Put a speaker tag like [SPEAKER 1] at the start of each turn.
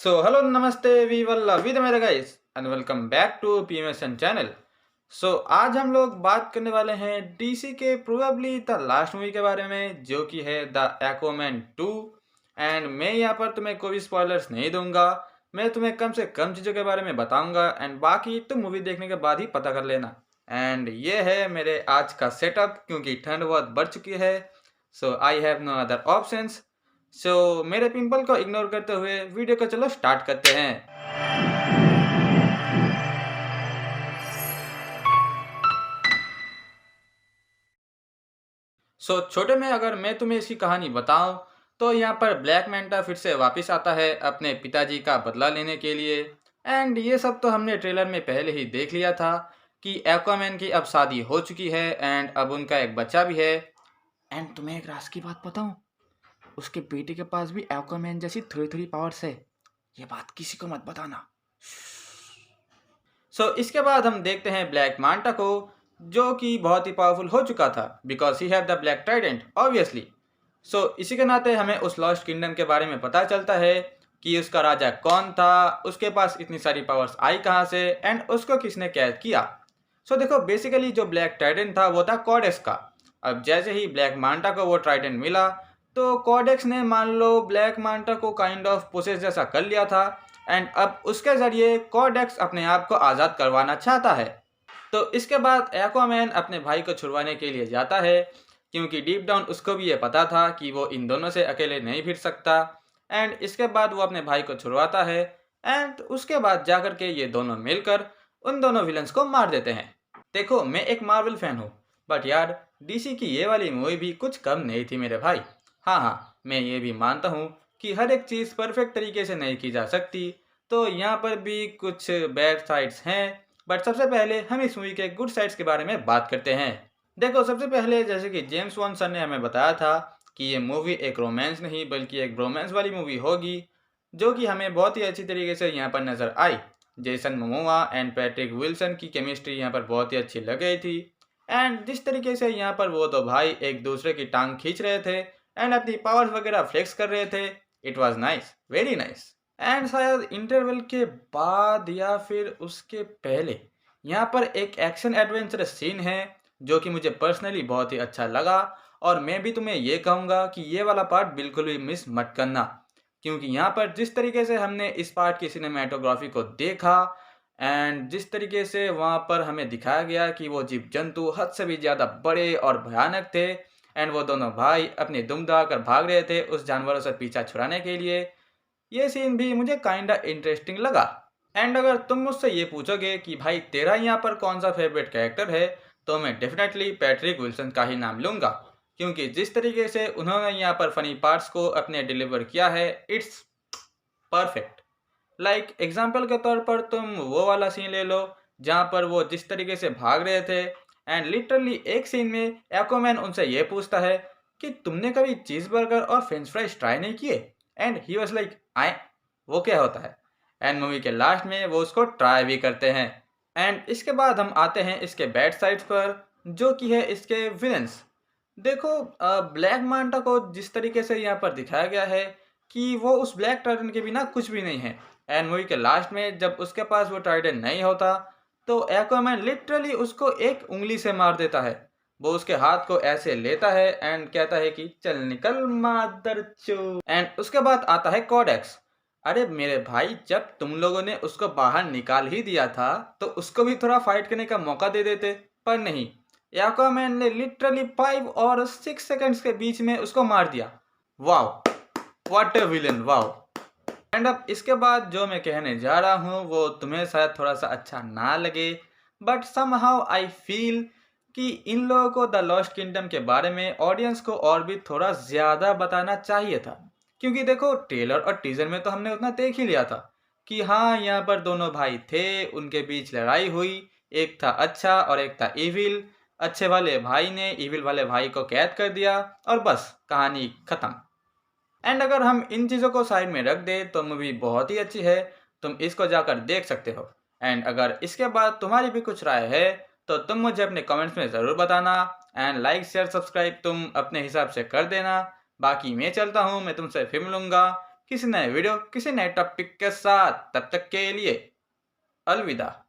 [SPEAKER 1] Hello, Namaste, we will with मेरे guys and welcome back to PMSN channel. आज हम लोग बात करने वाले हैं डीसी के प्रोबेबली द लास्ट मूवी के बारे में जो कि है द एक्वामैन 2। एंड मैं यहाँ पर तुम्हें कोई स्पॉयलर्स नहीं दूंगा। मैं तुम्हें कम से कम चीज़ों के बारे में बताऊंगा एंड बाकी तुम मूवी देखने के बाद ही पता कर लेना। एंड ये है मेरे आज का सेटअप क्योंकि ठंड बहुत बढ़ चुकी है। I have no other options. मेरे पिंपल को इग्नोर करते हुए वीडियो को चलो स्टार्ट करते हैं। छोटे में अगर मैं तुम्हें इसकी कहानी बताऊं तो यहाँ पर ब्लैक मैंटा फिर से वापस आता है अपने पिताजी का बदला लेने के लिए। एंड ये सब तो हमने ट्रेलर में पहले ही देख लिया था कि एक्वामैन की अब शादी हो चुकी है एंड अब उनका एक बच्चा भी है। एंड तुम्हें एक राज की बात बताऊं, उसके बेटे के पास भी एक्वामैन जैसी थोड़ी थोड़ी पावर्स है। ये बात किसी को मत बताना। इसके बाद हम देखते हैं ब्लैक मांटा को जो कि बहुत ही पावरफुल हो चुका था because he have the black Trident obviously. इसी के नाते हमें उस लॉस्ट किंगडम के बारे में पता चलता है कि उसका राजा कौन था, उसके पास इतनी सारी पावर्स आई कहाँ से एंड उसको किसने कैद किया। देखो बेसिकली जो ब्लैक ट्राइडेंट था वो था कॉडेक्स का। अब जैसे ही ब्लैक मांटा को वो ट्राइडेंट मिला तो कॉडेक्स ने मान लो ब्लैक मांटा को काइंड ऑफ पोसेस जैसा कर लिया था एंड अब उसके ज़रिए कॉडेक्स अपने आप को आज़ाद करवाना चाहता है। इसके बाद एक्वामैन अपने भाई को छुड़वाने के लिए जाता है क्योंकि डीप डाउन उसको भी ये पता था कि वो इन दोनों से अकेले नहीं फिर सकता। एंड इसके बाद वो अपने भाई को छुड़वाता है एंड उसके बाद जाकर के ये दोनों मिलकर उन दोनों विलन्स को मार देते हैं। देखो मैं एक मार्वल फैन हूँ बट यार डीसी की ये वाली मूवी भी कुछ कम नहीं थी मेरे भाई। हाँ, मैं ये भी मानता हूँ कि हर एक चीज़ परफेक्ट तरीके से नहीं की जा सकती, तो यहाँ पर भी कुछ बैड साइड्स हैं। बट सबसे पहले हम इस मूवी के गुड साइड्स के बारे में बात करते हैं। देखो सबसे पहले जैसे कि जेम्स वॉन सर ने हमें बताया था कि ये मूवी एक रोमांस नहीं बल्कि एक ब्रोमांस वाली मूवी होगी जो कि हमें बहुत ही अच्छी तरीके से यहाँ पर नज़र आई। Jason Momoa and Patrick Wilson की केमिस्ट्री यहाँ पर बहुत ही अच्छी लग गई थी एंड जिस तरीके से यहाँ पर वो दो भाई एक दूसरे की टांग खींच रहे थे एंड अपनी पावर्स वगैरह फ्लेक्स कर रहे थे, it was nice, very nice. And शायद इंटरवल के बाद या फिर उसके पहले यहाँ पर एक एक्शन एडवेंचरस सीन है जो कि मुझे पर्सनली बहुत ही अच्छा लगा और मैं भी तुम्हें ये कहूँगा कि ये वाला पार्ट बिल्कुल भी मिस मत करना क्योंकि यहाँ पर जिस तरीके से हमने इस पार्ट की सिनेमेटोग्राफी को देखा एंड जिस तरीके से वहाँ पर हमें दिखाया गया कि वो जीव जंतु हद से भी ज़्यादा बड़े और भयानक थे एंड वो दोनों भाई अपनी दुम दबाकर भाग रहे थे उस जानवरों से पीछा छुड़ाने के लिए, ये सीन भी मुझे काइंडा इंटरेस्टिंग लगा। एंड अगर तुम मुझसे ये पूछोगे कि भाई तेरा यहाँ पर कौन सा फेवरेट कैरेक्टर है तो मैं डेफिनेटली पैट्रिक विल्सन का ही नाम लूँगा क्योंकि जिस तरीके से उन्होंने यहाँ पर फनी पार्ट्स को अपने डिलीवर किया है इट्स परफेक्ट। लाइक एग्जाम्पल के तौर पर तुम वो वाला सीन ले लो जहाँ पर वो जिस तरीके से भाग रहे थे एंड लिटरली एक सीन में एक्वामैन उनसे ये पूछता है कि तुमने कभी चीज़ बर्गर और फ्रेंच फ्राइज ट्राई नहीं किए and he was like I वो क्या होता है। एंड मूवी के लास्ट में वो उसको ट्राई भी करते हैं। एंड इसके बाद हम आते हैं इसके बैड साइड्स पर जो कि है इसके विलन्स। देखो ब्लैक मांटा को जिस तरीके से यहाँ पर दिखाया गया है कि वो उस ब्लैक ट्राइडेंट के बिना कुछ भी नहीं है एंड मूवी के लास्ट में जब उसके पास वो ट्राइडेंट नहीं होता तो एक्वामैन लिटरली उसको एक उंगली से मार देता है। वो उसके हाथ को ऐसे लेता है एंड कहता है कि चल निकल मादरचो। एंड उसके बाद आता है कॉडेक्स। अरे मेरे भाई जब तुम लोगों ने उसको बाहर निकाल ही दिया था तो उसको भी थोड़ा फाइट करने का मौका दे देते, पर नहीं, एक्वामैन ने लिटरली 5 और 6 सेकंड्स के बीच में उसको मार दिया। Wow, what a villain, wow. And अब इसके बाद जो मैं कहने जा रहा हूँ वो तुम्हें शायद थोड़ा सा अच्छा ना लगे बट समहाउ आई फील कि इन लोगों को द लॉस्ट किंगडम के बारे में ऑडियंस को और भी थोड़ा ज़्यादा बताना चाहिए था क्योंकि देखो ट्रेलर और टीजर में तो हमने उतना देख ही लिया था कि हाँ यहाँ पर दोनों भाई थे, उनके बीच लड़ाई हुई, एक था अच्छा और एक था इविल। अच्छे वाले भाई ने इविल वाले भाई को कैद कर दिया और बस कहानी ख़त्म। एंड अगर हम इन चीज़ों को साइड में रख दें तो मूवी बहुत ही अच्छी है, तुम इसको जाकर देख सकते हो। एंड अगर इसके बाद तुम्हारी भी कुछ राय है तो तुम मुझे अपने कमेंट्स में ज़रूर बताना एंड लाइक शेयर सब्सक्राइब तुम अपने हिसाब से कर देना। बाकी मैं चलता हूँ, मैं तुमसे फिर मिलूँगा किसी नए वीडियो किसी नए टॉपिक के साथ। तब तक के लिए अलविदा।